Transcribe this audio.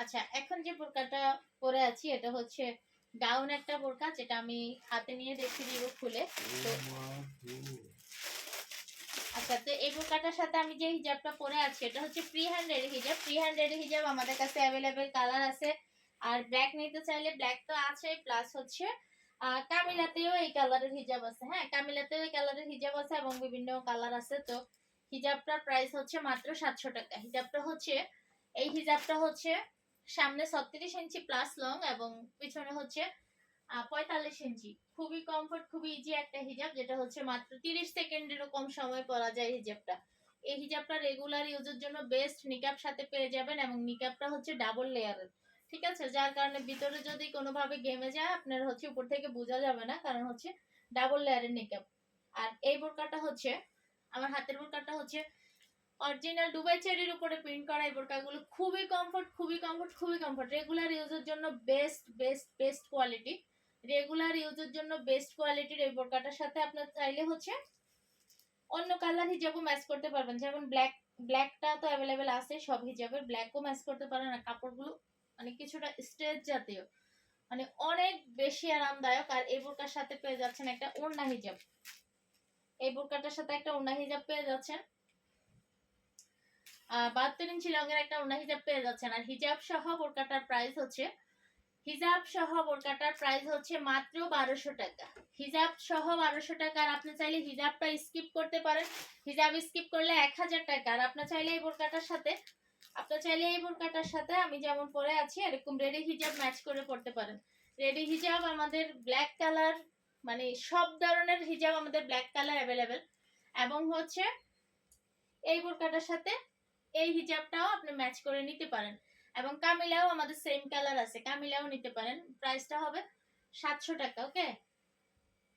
আচ্ছা, এখন যে বোরকাটা পরে আছি এটা হচ্ছে গাউন একটা বোরকা, যেটা আমি হাতে নিয়ে দেখিয়ে দিব খুলে। তো আচ্ছা, তো এই বোরকাটার সাথে আমি যে হিজাবটা পরে আছি এটা হচ্ছে ফ্রি হ্যান্ডের হিজাব। ফ্রি হ্যান্ডের হিজাব আমাদের কাছে অ্যাভেলেবেল কালার আছে। আর ব্ল্যাক নিতে চাইলে ব্ল্যাক তো আছে, প্লাস হচ্ছে কামিলাতেও এই কালারের হিজাব আছে। হ্যাঁ, কামিলাতেও এই কালারের হিজাব আছে এবং বিভিন্ন কালার আছে। তো হিজাবটার প্রাইস হচ্ছে মাত্র 700 টাকা। হিজাবটা হচ্ছে এই হিজাবটা হচ্ছে সামনে 36 ইঞ্চি প্লাস লং এবং পিছনে হচ্ছে 45 ইঞ্চি। খুবই কমফোর্ট, খুবই ইজি একটা হিজাব, যেটা হচ্ছে মাত্র 30 সেকেন্ডেরও কম সময় পরা যায় হিজাবটা। এই হিজাবটা রেগুলার ইউজের জন্য বেস্ট। নিকাব সাথে পেয়ে যাবেন এবং নিকাবটা হচ্ছে ডাবল লেয়ারের, ঠিক আছে? যার কারণে ভিতরে যদি কোনোভাবে ঘেমে যায় আপনার হচ্ছে উপর থেকে বোঝা যাবে না, কারণ হচ্ছে ডাবল লেয়ারের নিকাব। আর এই বোরকাটা হচ্ছে আমার হাতের বোরকাটা হচ্ছে অরিজিনাল দুবাই চেরির উপরে প্রিন্ট করা। এই বোরকাগুলো খুবই কমফোর্ট, খুবই কমফোর্ট, খুবই কমফোর্ট। রেগুলার ইউজের জন্য best best best quality. Regular ইউজের জন্য বেস্ট কোয়ালিটির এই বোরকাটার সাথে আপনার চাইলে হচ্ছে অন্য কালার হিজাবও ম্যাচ করতে পারবেন। যেমন ব্ল্যাকটা তো অ্যাভেলেবেল আছে সব হিজাবের, ব্ল্যাকও ম্যাচ করতে পারেন। আর কাপড়গুলো মানে কিছুটা স্ট্রেচ জাতীয়, মানে অনেক বেশি আরামদায়ক। আর এই বোরকার সাথে পেয়ে যাচ্ছেন একটা ওড়না হিজাব। এই বোরকাটার সাথে একটা ওড়না হিজাব পেয়ে যাচ্ছেন, 72 ইঞ্চি লংয়ের একটা ওড়না হিজাব পেয়ে যাচ্ছেন। আর হিজাব সহ বোরকাটার প্রাইস হচ্ছে মাত্র 1200 টাকা। হিজাব সহ 1200 টাকা। আর আপনি চাইলে হিজাবটা স্কিপ করতে পারেন, হিজাব স্কিপ করলে 1000 টাকা। আর আপনি চাইলে এই বোরকাটার সাথে আমি যেমন পরে আছি এরকম রেডি হিজাব ম্যাচ করে পড়তে পারেন। রেডি হিজাব আমাদের ব্ল্যাক কালার, মানে সব ধরনের হিজাব আমাদের ব্ল্যাক কালার অ্যাভেলেবেল। এবং হচ্ছে এই বোরকাটার সাথে এই হিজাবটাও আপনি ম্যাচ করে নিতে পারেন। এবং কামিলাও আমাদের সেম কালার আছে, কামিলাও নিতে পারেন। প্রাইসটা হবে 700 টাকা। ওকে,